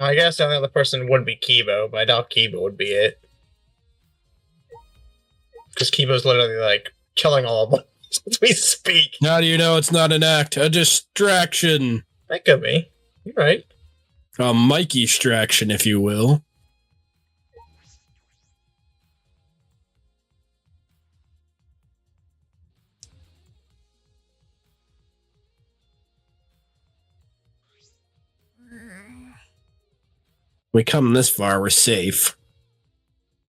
I guess the only other person would be Kibo, but I doubt Kibo would be it. Because Kibo's literally, like, killing all of them as we speak. How do you know it's not an act? A distraction. That could be. You're right. A Mikey-straction, if you will. We come this far, we're safe.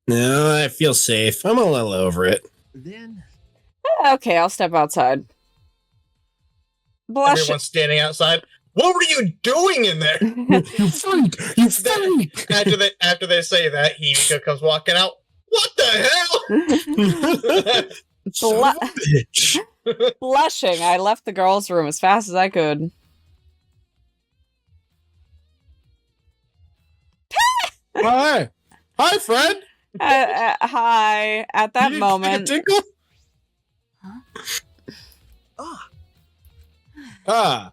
No, I feel safe. I'm a little over it. Then Okay, I'll step outside. Blush. Everyone's standing outside. What were you doing in there? You freak! You freak! After they say that, Himiko comes walking out. What the hell? Son of a bitch. Blushing, I left the girls' room as fast as I could. Hi. Hi, Fred. Hi. At that You didn't moment, get a tinkle? ah, Ah.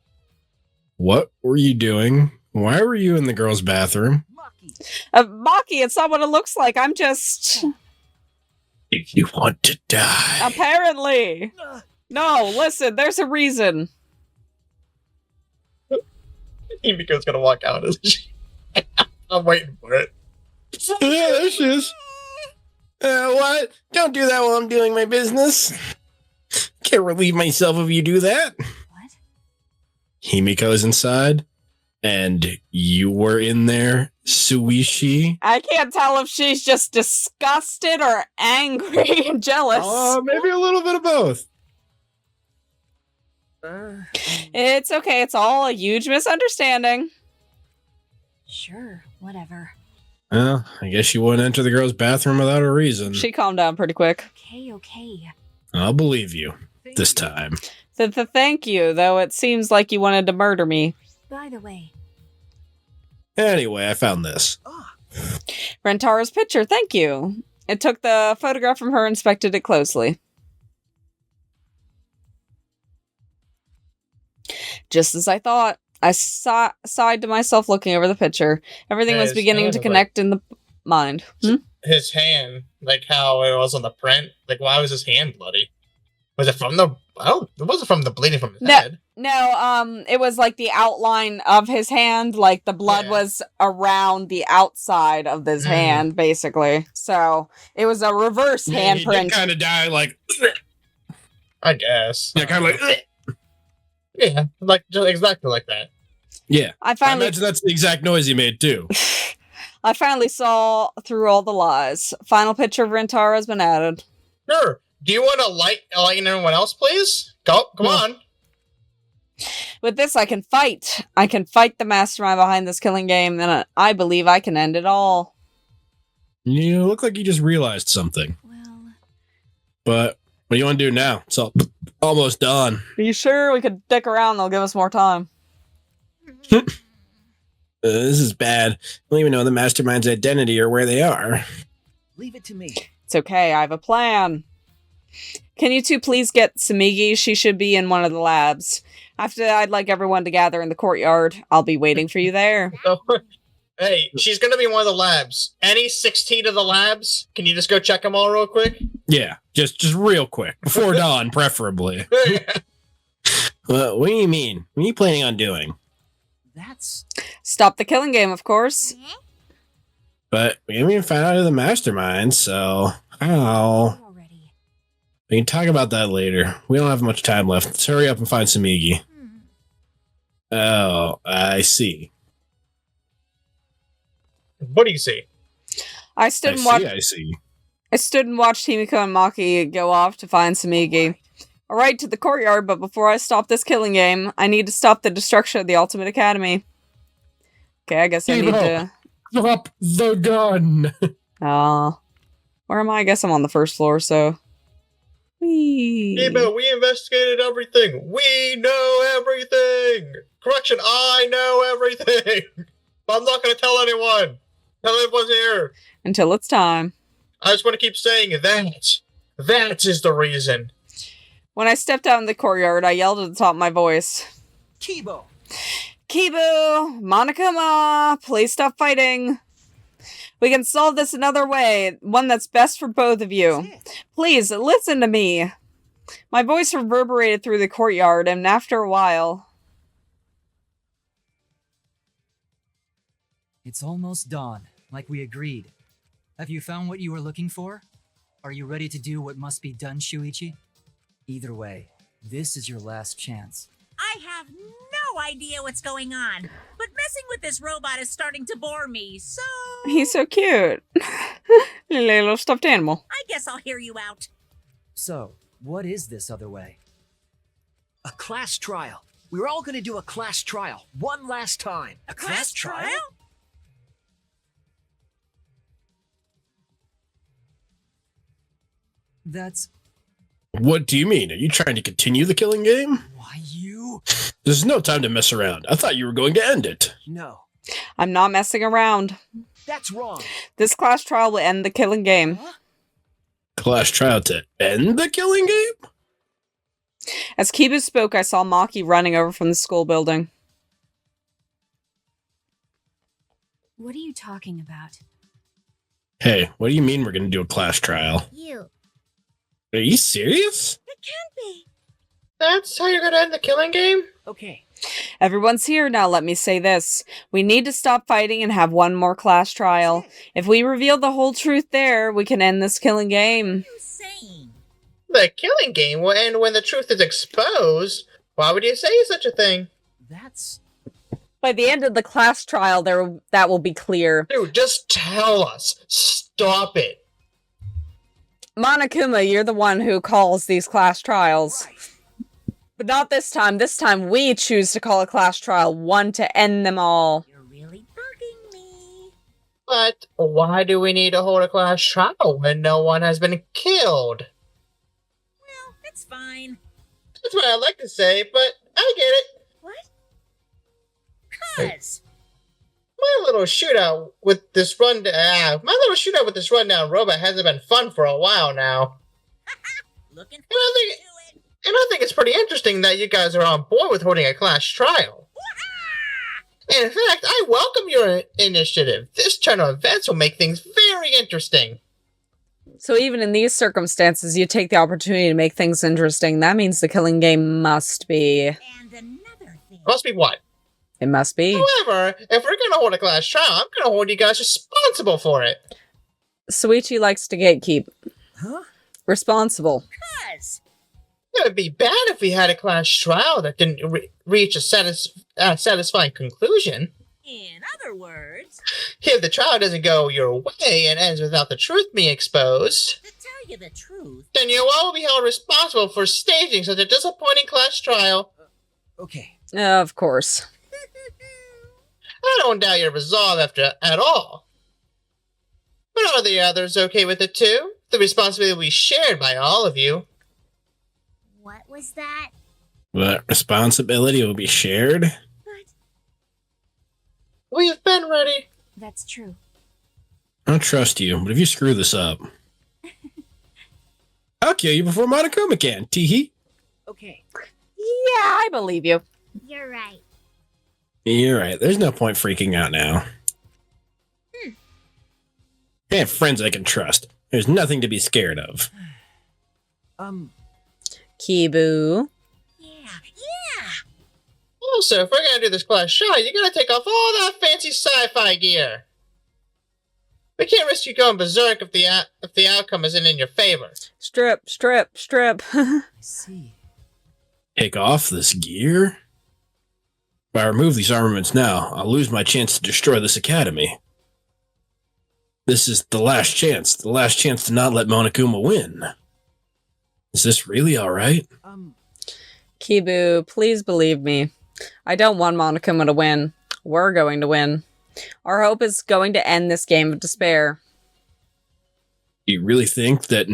What were you doing? Why were you in the girls' bathroom? Maki. Maki, it's not what it looks like. I'm just... If you want to die. Apparently. No, listen, there's a reason. Himiko's gonna walk out, isn't she? I'm waiting for it. Yeah, there she is. What? Don't do that while I'm doing my business. Can't relieve myself if you do that. What? Himiko's inside, and you were in there, Suishi. I can't tell if she's just disgusted or angry and jealous. Maybe a little bit of both. It's okay, it's all a huge misunderstanding. Sure, whatever. Well, I guess you wouldn't enter the girls' bathroom without a reason. She calmed down pretty quick. Okay. I'll believe you this time. Thank you, though it seems like you wanted to murder me. By the way, Anyway, I found this. Ah, Rentara's picture, thank you. It took the photograph from her, inspected it closely. Just as I thought. I sighed to myself looking over the picture. Everything was His beginning hand to was connect in the mind. His hand, like how it was on the print, like why was his hand bloody? Was it from the... Oh, it wasn't from the bleeding from his head. No, it was like the outline of his hand, like the blood was around the outside of his hand, basically. So, it was a reverse handprint. He kind of die like... I guess. Yeah, kind of like... Yeah, like just exactly like that. Yeah. I I imagine that's the exact noise he made, too. I finally saw through all the lies. Final picture of Rentara has been added. Sure. Do you want to lighten everyone else, please? Come on. With this, I can fight. I can fight the mastermind behind this killing game, and I believe I can end it all. You look like you just realized something. well, But what do you want to do now? It's almost done. Are you sure we could dick around? They'll give us more time. This is bad. I don't even know the mastermind's identity or where they are. leave it to me. It's okay, I have a plan. Can you two please get Samigi? She should be in one of the labs. After that, I'd like everyone to gather in the courtyard. I'll be waiting for you there. So, hey, she's going to be in one of the labs. Any 16 of the labs? Can you just go check them all real quick? Yeah, just real quick. Before dawn, preferably. What do you mean? What are you planning on doing? That's Stop the killing game, of course. But we haven't even found out who the mastermind, so how? already. We can talk about that later. We don't have much time left. Let's hurry up and find Samigi. Oh, I see. What do you see? I stood and watched Himiko and Maki go off to find Samigi. All right, to the courtyard, but before I stop this killing game, I need to stop the destruction of the Ultimate Academy. Okay, I guess I need to... Drop the gun! Where am I? I guess I'm on the first floor, so... Whee. Yeah, but we investigated everything. We know everything. Correction, I know everything. But I'm not going to tell anyone. Tell everyone's here. Until it's time. I just want to keep saying that. That is the reason. When I stepped out in the courtyard, I yelled at the top of my voice. Kibo. Kibu, Monokuma, please stop fighting. We can solve this another way, one that's best for both of you. Please, listen to me. My voice reverberated through the courtyard, and after a while... It's almost dawn, like we agreed. Have you found what you were looking for? Are you ready to do what must be done, Shuichi? Either way, this is your last chance. I have no idea what's going on, but messing with this robot is starting to bore me, so... He's so cute. Little stuffed animal. I guess I'll hear you out. So, what is this other way? A class trial. We're all gonna do a class trial, one last time. A class trial? That's... What do you mean? Are you trying to continue the killing game? Why, you? There's no time to mess around. I thought you were going to end it. No, I'm not messing around. that's wrong. This class trial will end the killing game. Class trial to end the killing game? As Kibu spoke, I saw Maki running over from the school building. What are you talking about? Hey, what do you mean we're going to do a class trial? You. Are you serious? It can't be. That's how you're gonna end the killing game? Okay, Everyone's here now, let me say this. We need to stop fighting and have one more class trial. If we reveal the whole truth there, we can end this killing game. What are you saying? The killing game will end when the truth is exposed. Why would you say such a thing? that's... By the end of the class trial, that will be clear. Dude, just tell us. Stop it. Monokuma, you're the one who calls these class trials. But not this time. This time we choose to call a class trial, one to end them all. You're really bugging me. But why do we need to hold a class trial when no one has been killed? Well, it's fine. That's what I like to say, but I get it. What? 'Cause... My little shootout with this rundown robot hasn't been fun for a while now. Looking And I forward think, to it. and I think it's pretty interesting that you guys are on board with holding a class trial. And in fact, I welcome your initiative. This turn of events will make things very interesting. So even in these circumstances, you take the opportunity to make things interesting. That means the killing game must be... And another thing. Must be what? It must be. However, if we're gonna hold a class trial, I'm gonna hold you guys responsible for it. Suichi likes to gatekeep. Huh? Responsible. 'Cause... It would be bad if we had a class trial that didn't reach a satisfying conclusion. In other words, If the trial doesn't go your way and ends without the truth being exposed, to tell you the truth, then you all will be held responsible for staging such a disappointing class trial. Okay, Of course. I don't doubt your resolve at all. But are the others okay with it too? The responsibility will be shared by all of you. What was that? That responsibility will be shared? But We've been ready. that's true. I trust you, but if you screw this up, I'll kill you before Monokuma can. Teehee. okay. Yeah, I believe you. You're right. You're right. There's no point freaking out now. I have friends I can trust. There's nothing to be scared of. Kibu. yeah. Also, if we're gonna do this class trial, you gotta take off all that fancy sci-fi gear. We can't risk you going berserk if the outcome isn't in your favor. Strip. I see. Take off this gear? If I remove these armaments now, I'll lose my chance to destroy this academy. This is the last chance to not let Monokuma win. Is this really alright? Kibu, please believe me. I don't want Monokuma to win. We're going to win. Our hope is going to end this game of despair. You really think that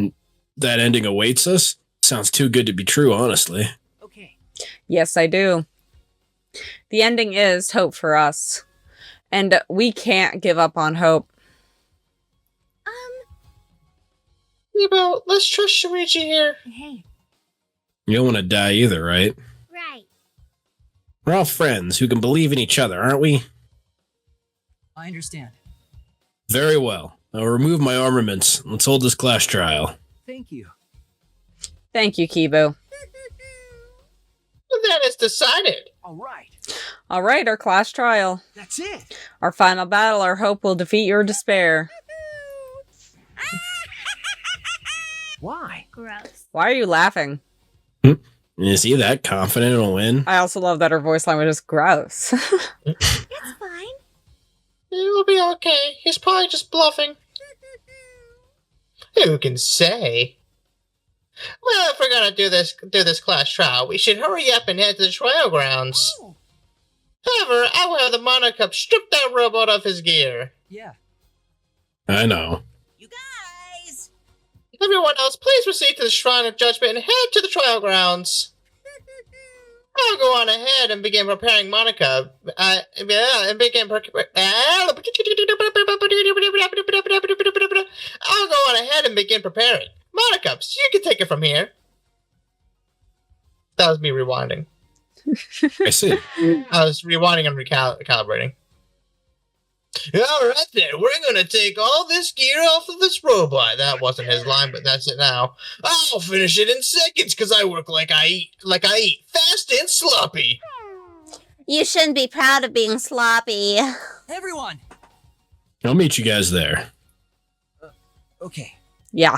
ending awaits us? Sounds too good to be true, honestly. Okay. Yes, I do. The ending is hope for us. And we can't give up on hope. Ebo, let's trust Shuichi here. Hey, You don't want to die either, right? right. We're all friends who can believe in each other, aren't we? I understand. Very well. I'll remove my armaments. Let's hold this class trial. Thank you. Thank you, Kibu. Then it's decided. All right. All right, our class trial. That's it. Our final battle, our hope will defeat your despair. Why? Gross. Why are you laughing? Is he that confident it'll win? I also love that her voice language is gross. It's fine. It'll be okay. He's probably just bluffing. Who can say? Well, if we're gonna do this class trial, we should hurry up and head to the trial grounds. Oh. However, I will have the Monokuma strip that robot of his gear. Yeah. I know. You guys! Everyone else, please proceed to the Shrine of Judgment and head to the trial grounds. I'll go on ahead and begin preparing Monica. I'll go on ahead and begin preparing. Monica, you can take it from here. That was me rewinding. I see. I was rewinding and recalibrating. Alright then, we're gonna take all this gear off of this robot. That wasn't his line, but that's it now. I'll finish it in seconds, because I work like I eat, fast and sloppy. You shouldn't be proud of being sloppy. Everyone! I'll meet you guys there. Okay. Yeah.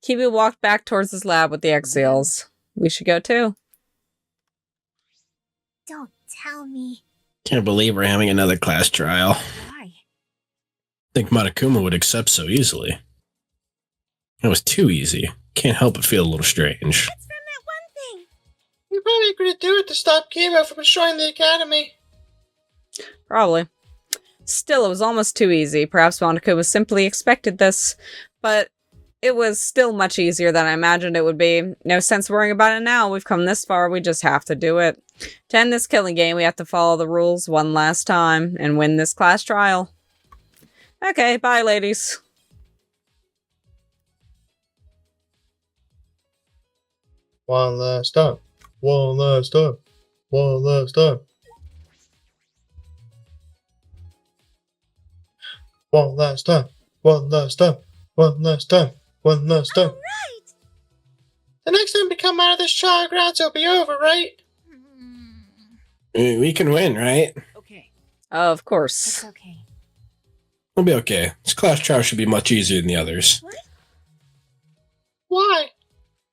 Kibu walked back towards his lab with the egg seals. We should go too. Don't tell me. Can't believe we're having another class trial. Why? Think Monokuma would accept so easily. It was too easy. Can't help but feel a little strange. It's from that one thing. You're probably gonna do it to stop Kiba from destroying the academy. Probably. Still, it was almost too easy. Perhaps Monokuma simply expected this, but it was still much easier than I imagined it would be. No sense worrying about it now. We've come this far, we just have to do it. To end this killing game, we have to follow the rules one last time and win this class trial. Okay, bye, ladies. One last time. One last time. One last time. One last time. One last time. One last time. One last time. All right. The next time we come out of this trial grounds, it'll be over, right? We can win, right? Okay. Of course. It's okay. We'll be okay. This class trial should be much easier than the others. What? Why?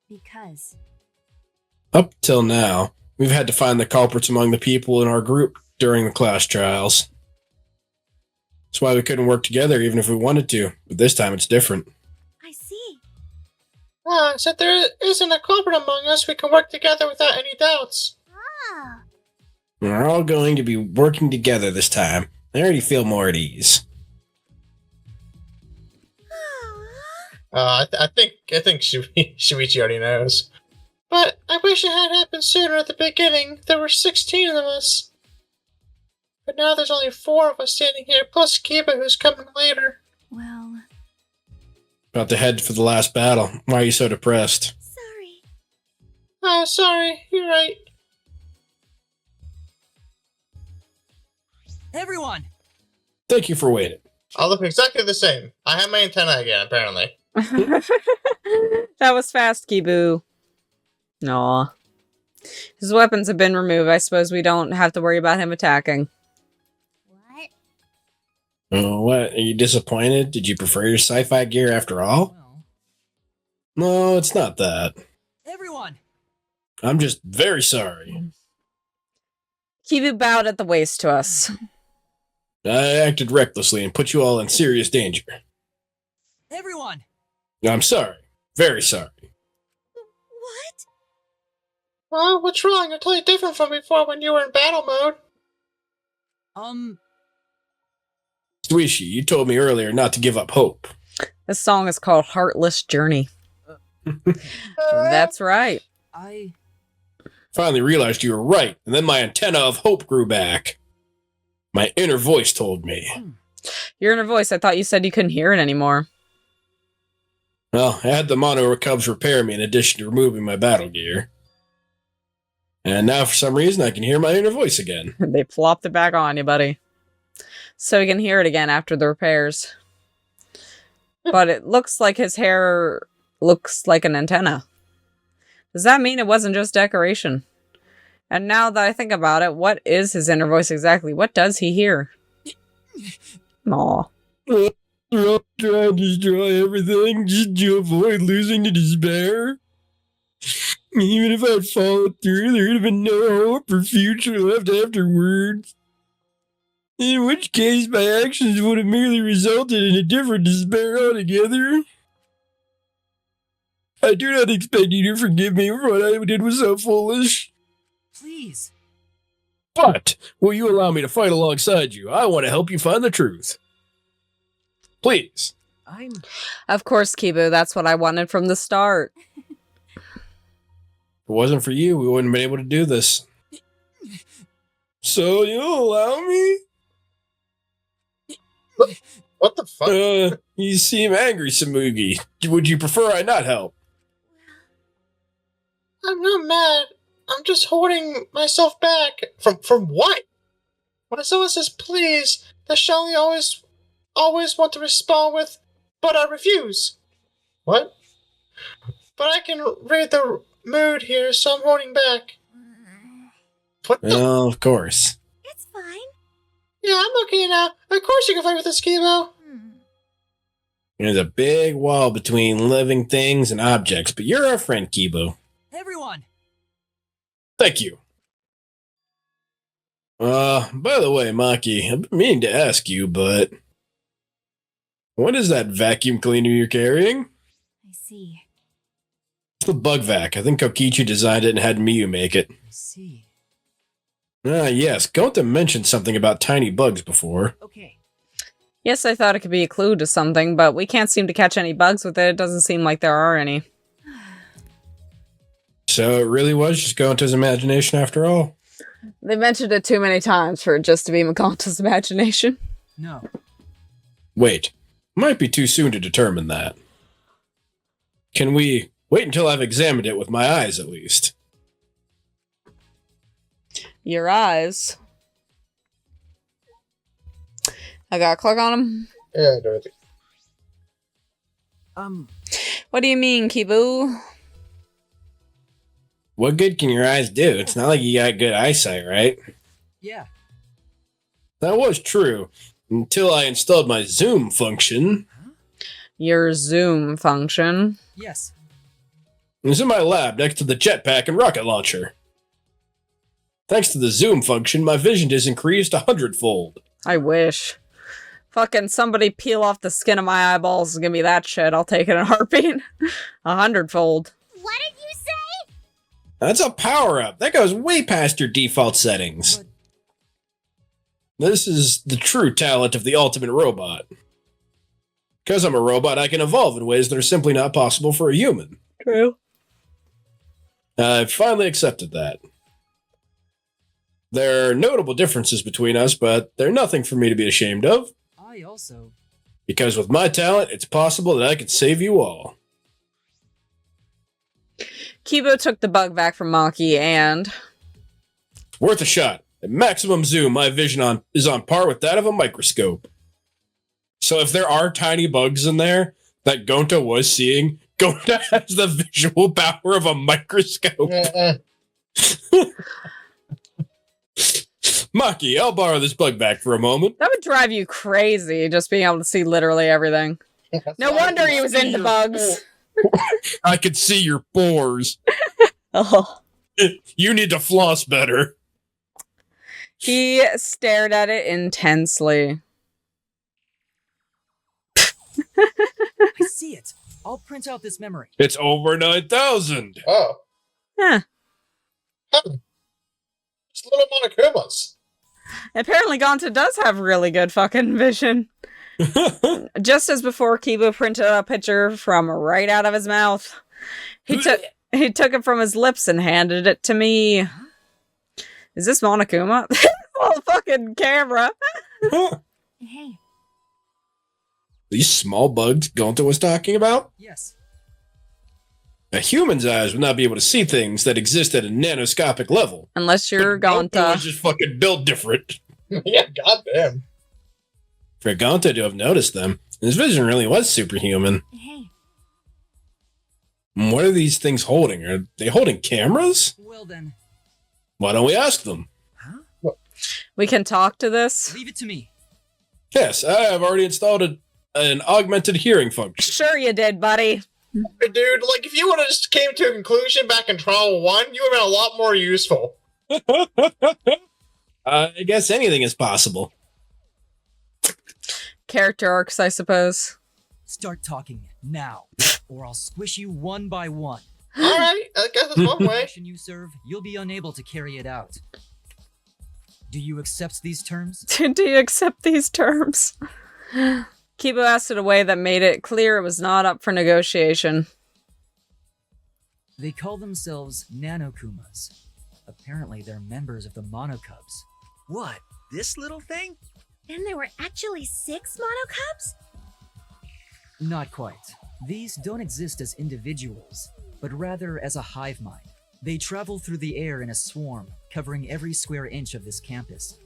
Because. Up till now, we've had to find the culprits among the people in our group during the class trials. That's why we couldn't work together even if we wanted to, but this time it's different. I see. Since there isn't a culprit among us, we can work together without any doubts. Ah. We're all going to be working together this time. I already feel more at ease. I think Shuichi already knows. But I wish it had happened sooner at the beginning. There were 16 of us. But now there's only 4 of us standing here, plus Kiba, who's coming later. Well, About to head for the last battle. Why are you so depressed? sorry. Oh, sorry. You're right. Everyone! Thank you for waiting. I'll look exactly the same. I have my antenna again, apparently. That was fast, Kibu. Aw. His weapons have been removed. I suppose we don't have to worry about him attacking. What? Oh, what? Are you disappointed? Did you prefer your sci-fi gear after all? Well, No, it's not that. everyone! I'm just very sorry. Kibu bowed at the waist to us. I acted recklessly and put you all in serious danger. Everyone! I'm sorry. Very sorry. What? Well, what's wrong? You're totally different from before when you were in battle mode. Suishi, you told me earlier not to give up hope. This song is called Heartless Journey. That's right. I... Finally realized you were right, and then my antenna of hope grew back. My inner voice told me. Your inner voice, I thought you said you couldn't hear it anymore. Well, I had the Mono Cubs repair me in addition to removing my battle gear. And now, for some reason, I can hear my inner voice again. They plopped it back on you, buddy. So you can hear it again after the repairs. But it looks like his hair looks like an antenna. Does that mean it wasn't just decoration? And now that I think about it, what is his inner voice exactly? What does he hear? Aw. I'll try and destroy everything just to avoid losing to despair. Even if I'd followed through, there would have been no hope or future left afterwards. In which case, my actions would have merely resulted in a different despair altogether. I do not expect you to forgive me for what I did was so foolish. Please. But will you allow me to fight alongside you? I want to help you find the truth. Please. Of course, Kibu, that's what I wanted from the start. If it wasn't for you, we wouldn't have been able to do this. So you'll allow me? What the fuck? You seem angry, Samugi. Would you prefer I not help? I'm not mad. I'm just holding myself back. From what? When someone says please, the Shelly always want to respond with, but I refuse. What? But I can read the mood here, so I'm holding back. What the? Well, of course. It's fine. Yeah, I'm okay now. Of course you can fight with this chemo. There's a big wall between living things and objects, but you're our friend, Kibu. Everyone! Thank you. By the way, Maki, I've been meaning to ask you, but what is that vacuum cleaner you're carrying? I see. It's the bug vac. I think Kokichi designed it and had Miyu make it. I see. Yes, Gonta mentioned something about tiny bugs before. Okay. Yes, I thought it could be a clue to something, but we can't seem to catch any bugs with it. It doesn't seem like there are any. So it really was just Gonta's imagination after all? They mentioned it too many times for it just to be Makonta's imagination. No. Wait, might be too soon to determine that. Can we wait until I've examined it with my eyes at least? Your eyes. I gotta click on them. Yeah, I do it. What do you mean, Kibu? What good can your eyes do? It's not like you got good eyesight, right? Yeah. That was true, until I installed my zoom function. Your zoom function. Yes. It was in my lab next to the jetpack and rocket launcher. Thanks to the zoom function, my vision is increased 100-fold. I wish. Fucking somebody peel off the skin of my eyeballs and give me that shit. I'll take it in a heartbeat. 100-fold. What did you say? That's a power-up. That goes way past your default settings. This is the true talent of the ultimate robot. Because I'm a robot, I can evolve in ways that are simply not possible for a human. True. I've finally accepted that. There are notable differences between us, but they're nothing for me to be ashamed of. I also... Because with my talent, it's possible that I could save you all. Kibo took the bug back from Maki and... Worth a shot. At maximum zoom, my vision is on par with that of a microscope. So if there are tiny bugs in there that Gonta was seeing, Gonta has the visual power of a microscope. Maki, I'll borrow this bug back for a moment. That would drive you crazy, just being able to see literally everything. No wonder he was into bugs. I could see your pores. Oh. You need to floss better. He stared at it intensely. I see it. I'll print out this memory. It's over 9,000. Oh. Huh. Just little Monokumas. Apparently Gonta does have really good fucking vision. Just as before, Kiba printed a picture from right out of his mouth. He took it from his lips and handed it to me. Is this Monokuma? Well, fucking camera. Hey. These small bugs Gonta was talking about? Yes. A human's eyes would not be able to see things that exist at a nanoscopic level. Unless you're Gonta Gonta. was just fucking built different. Yeah, goddamn. For Gonta to have noticed them, his vision really was superhuman. Hey, What are these things holding? Are they holding cameras? Well then, Why don't we ask them? We can talk to this? leave it to me. Yes, I have already installed an augmented hearing function. Sure you did, buddy. Hey, dude, like, if you would have just came to a conclusion back in Trial 1, you would have been a lot more useful. I guess anything is possible. Character arcs, I suppose. Start talking now, or I'll squish you one by one. Alright, I guess that's one The way. mission you serve, you'll be unable to carry it out. Do you accept these terms? Do you accept these terms? Kibo asked in a way that made it clear it was not up for negotiation. They call themselves Nanokumas. Apparently, they're members of the Monokubs. What? This little thing? and there were actually 6 monocubs? Not quite. These don't exist as individuals, but rather as a hive mind. They travel through the air in a swarm, covering every square inch of this campus.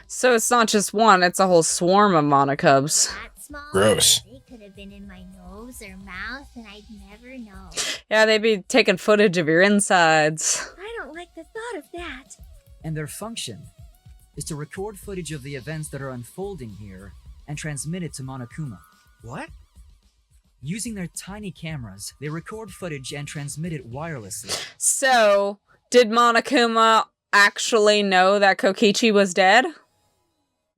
So it's not just one, it's a whole swarm of monocubs. That small? Gross. They could have been in my nose or mouth, and I'd never know. Yeah, they'd be taking footage of your insides. I don't like the thought of that. And their function is to record footage of the events that are unfolding here and transmit it to Monokuma. What? Using their tiny cameras, they record footage and transmit it wirelessly. So, did Monokuma actually know that Kokichi was dead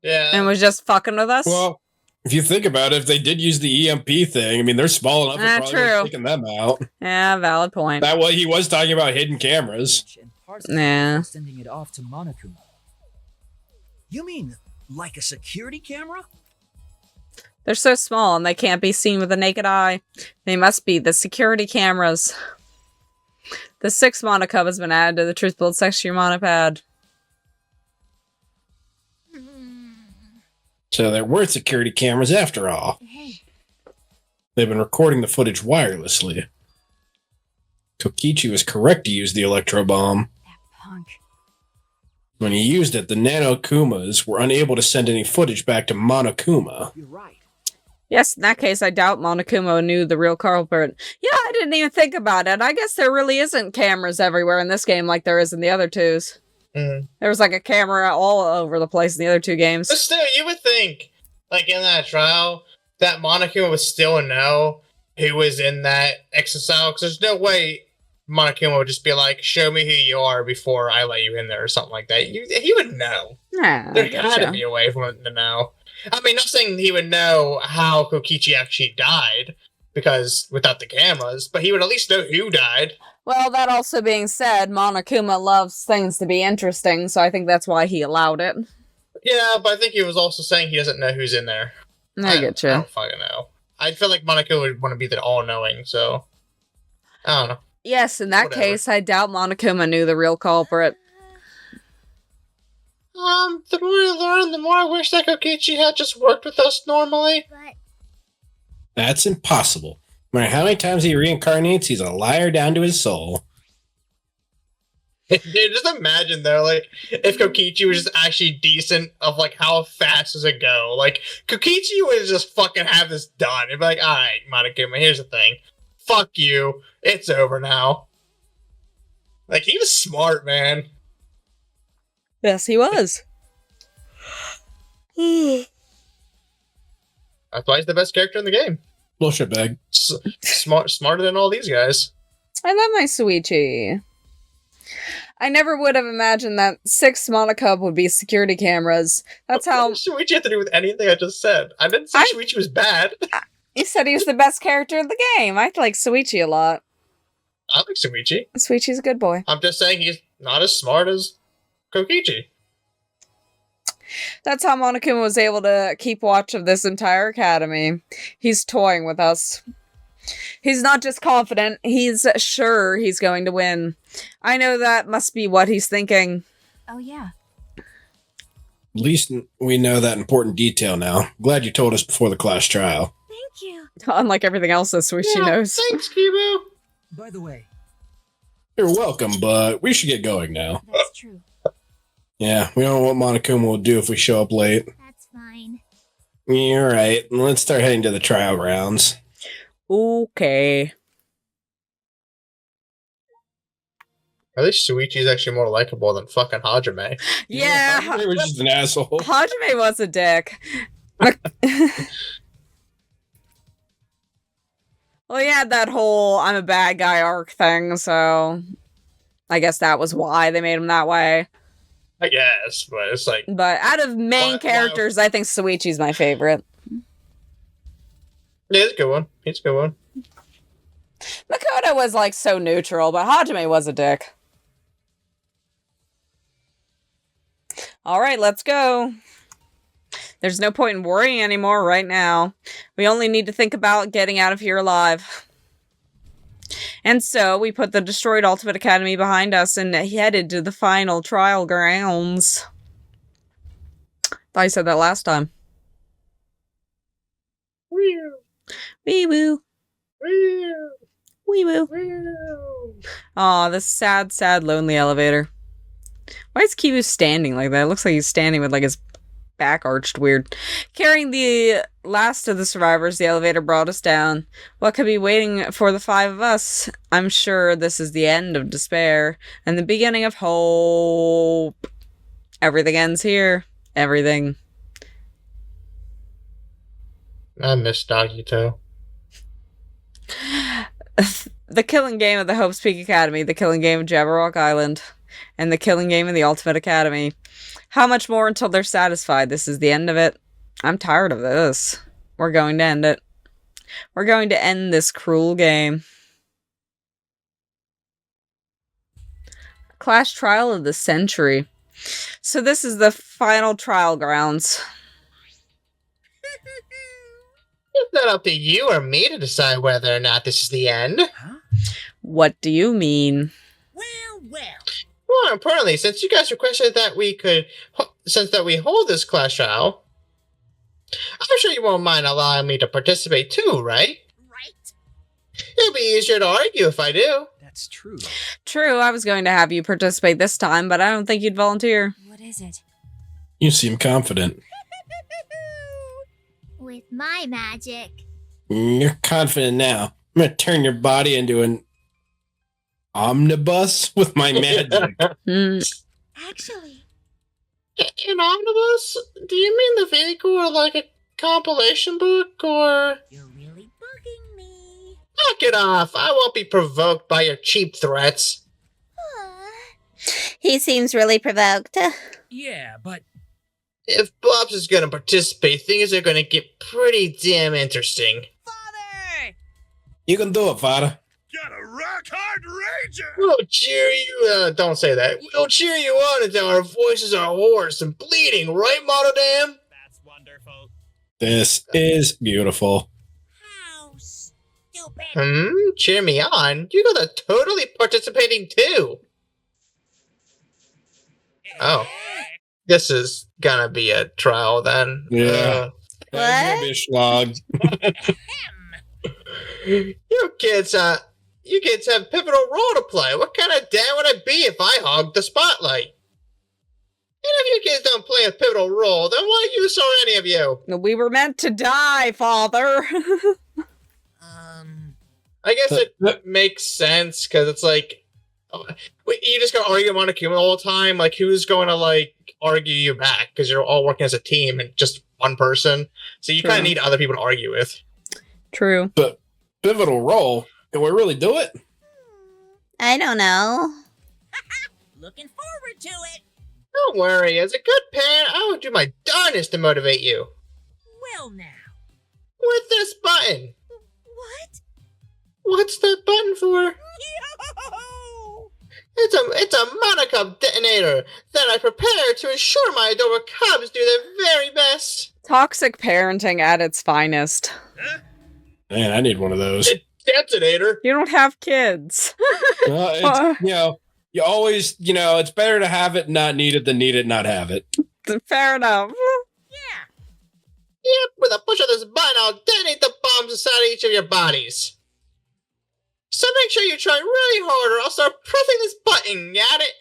Yeah. and was just fucking with us? Well, if you think about it, if they did use the EMP thing, I mean, they're small enough. It probably True. would have taken them out. Yeah, valid point. That way, he was talking about hidden cameras. And parts of Yeah. it, sending it off to Monokuma. You mean like a security camera? They're so small and they can't be seen with the naked eye. They must be the security cameras. The 6th monocub has been added to the Truth Build section of your monopad. So there were security cameras after all. Hey, They've been recording the footage wirelessly. Kokichi was correct to use the electro bomb. that punk. When he used it, the Nanokumas were unable to send any footage back to Monokuma. You're right. Yes, in that case, I doubt Monokuma knew the real culprit. Yeah, I didn't even think about it. I guess there really isn't cameras everywhere in this game like there is in the other twos. Mm. There was like a camera all over the place in the other 2 games. But still, you would think, like, in that trial, that Monokuma would still know who was in that exercise, because there's no way Monokuma would just be like, show me who you are before I let you in there, or something like that. He would know. Yeah, There I had gotcha. to be a way for him to know. I mean, not saying he would know how Kokichi actually died, because without the cameras, but he would at least know who died. Well, that also being said, Monokuma loves things to be interesting, so I think that's why he allowed it. Yeah, but I think he was also saying he doesn't know who's in there. I get I you. don't fucking know. I feel like Monokuma would want to be the all-knowing, so I don't know. Yes, in that Whatever. case, I doubt Monokuma knew the real culprit. The more I learn, the more I wish that Kokichi had just worked with us normally. But That's impossible. No matter how many times he reincarnates, he's a liar down to his soul. Dude, just imagine though, like, if Kokichi was just actually decent of, like, how fast does it go? Like, Kokichi would just fucking have this done. It'd be like, alright, Monokuma, here's the thing. Fuck you. It's over now. Like, he was smart, man. Yes, he was. That's why he's the best character in the game. Bullshit bag. Smarter than all these guys. I love my Suichi. I never would have imagined that 6 Monokub would be security cameras. That's how... What does Shuichi have to do with anything I just said? I didn't say Shuichi was bad. You said he was the best character in the game. I like Suichi a lot. I like Shuichi. Suichi's a good boy. I'm just saying he's not as smart as Kokichi. That's how Monokuma was able to keep watch of this entire academy. He's toying with us. He's not just confident, he's sure he's going to win. I know that must be what he's thinking. oh yeah, At least we know that important detail now. Glad you told us before the class trial. thank you. Unlike everything else this week, she Yeah, knows. Thanks, Kibu. By the way, You're welcome, but we should get going now. That's true. Yeah, we don't know what Monokuma will do if we show up late. That's fine. You're right. Let's start heading to the trial grounds. Okay. At least Shuichi's actually more likable than fucking Hajime. Yeah. Hajime was just an asshole. Hajime was a dick. Well, he had that whole I'm a bad guy arc thing, so I guess that was why they made him that way. I guess, but it's like... But out of main characters, I think Suichi's my favorite. Yeah, it's a good one. It's a good one. Makoto was like so neutral, but Hajime was a dick. Alright, let's go. There's no point in worrying anymore right now. We only need to think about getting out of here alive. And so, we put the destroyed Ultimate Academy behind us and headed to the final trial grounds. Thought I said that last time. Wee Wee-woo. woo. Wee-woo. Woo. Aw, this sad, sad, lonely elevator. Why is Kibu standing like that? It looks like he's standing with like his back arched weird. Carrying the last of the survivors, the elevator brought us down. What could be waiting for the five of us? I'm sure this is the end of despair and the beginning of hope. Everything ends here. Everything. I miss Nagito. The killing game of the Hope's Peak Academy, the killing game of Jabberwock Island, and the killing game of the Ultimate Academy. How much more until they're satisfied? This is the end of it. I'm tired of this. We're going to end it. We're going to end this cruel game. Clash trial of the century. So this is the final trial grounds. It's not up to you or me to decide whether or not this is the end. What do you mean? Well. More importantly, since you guys requested that we hold this class trial, I'm sure you won't mind allowing me to participate too, right? Right. It'll be easier to argue if I do. that's true. True, I was going to have you participate this time, but I don't think you'd volunteer. What is it? You seem confident. With my magic. You're confident now. I'm gonna turn your body into an omnibus with my magic. Actually, An omnibus? Do you mean the vehicle or like a compilation book or... You're really bugging me. Knock it off! I won't be provoked by your cheap threats. He seems really provoked. Yeah, but If Bobs is gonna participate, things are gonna get pretty damn interesting. Father! You can do it, Fada. Got a rock hard ranger! We'll cheer you, don't say that. We'll cheer you on until our voices are hoarse and bleeding, right, Monodam? That's wonderful. This is beautiful. How stupid. Cheer me on? You guys are totally participating too. Oh. This is gonna be a trial then. Yeah. What? That's gonna be a slog. You kids have pivotal role to play. What kind of dad would I be if I hogged the spotlight? And if you kids don't play a pivotal role, then what use are any of you? We were meant to die, Father. I guess it makes sense, because it's like, you just gonna argue Monokuma the whole time? Like, who's going to, like, argue you back? Because you're all working as a team and just one person. So you kind of need other people to argue with. True. But pivotal role? Can we really do it? I don't know. Looking forward to it. Don't worry, as a good parent, I will do my darnest to motivate you. Well now. With this button. What? What's that button for? Yo! It's a Monokuma detonator that I prepare to ensure my adorable cubs do their very best. Toxic parenting at its finest. Man, I need one of those. Detonator. You don't have kids. It's, you always, it's better to have it, not need it, than need it, not have it. Fair enough. Yeah. Yep, with a push of this button, I'll detonate the bombs inside of each of your bodies. So make sure you try really hard or I'll start pressing this button, got it?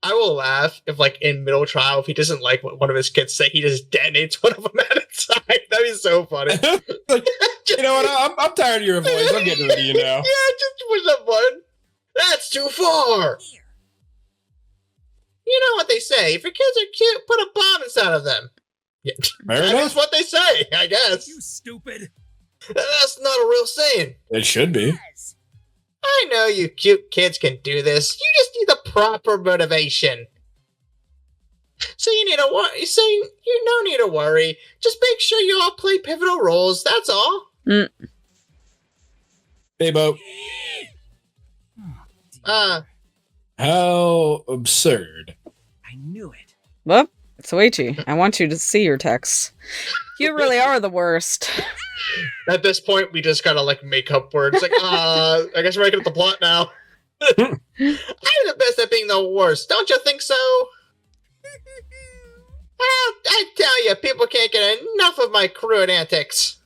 I will laugh if, like, in middle trial, if he doesn't like what one of his kids say, he just detonates one of them at a time. That'd be so funny. Like, you know what? I'm tired of your voice. I'm getting rid of you now. Yeah, just push that button. That's too far. You know what they say. If your kids are cute, put a bomb inside of them. Yeah, that's what they say, I guess. You stupid. That's not a real saying. It should be. I know you cute kids can do this. You just need the proper motivation. So you need to worry. So you no need to worry. Just make sure you all play pivotal roles. That's all. Hey, Bo. How absurd. I knew it. Well, Soichi, I want you to see your texts. You really are the worst. At this point, we just gotta like make up words. Like, I guess we're making up the plot now. I'm the best at being the worst. Don't you think so? Well, I tell you, people can't get enough of my crude antics.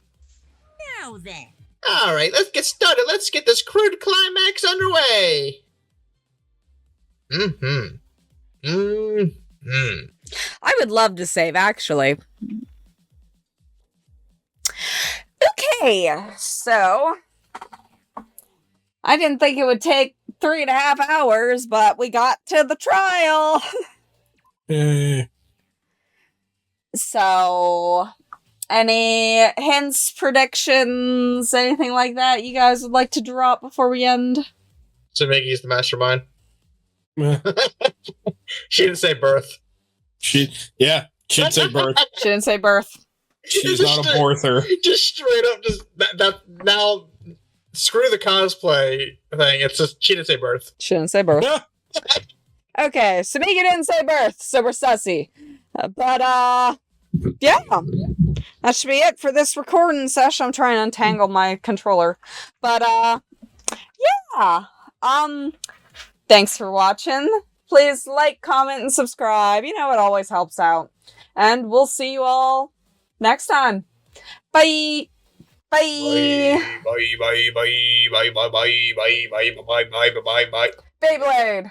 Now then. All right, let's get started. Let's get this crude climax underway. I would love to save, actually. Okay, so I didn't think it would take 3.5 hours, but we got to the trial. So, any hints, predictions, anything like that you guys would like to drop before we end? So Mickey's the mastermind. She didn't say birth. She didn't say birth. She didn't say birth. She's not a birther. Just straight up, just that now. Screw the cosplay thing. It's just she didn't say birth. She didn't say birth. Okay, so Mika didn't say birth, so we're sussy. Yeah, that should be it for this recording session. I'm trying to untangle my controller, but yeah. Thanks for watching. Please like, comment, and subscribe. You know, it always helps out. And we'll see you all next time. Bye. Bye. Bye. Bye. Bye. Bye. Bye. Bye. Bye. Bye. Bye. Bye. Bye. Bye. Bye.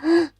Beyblade.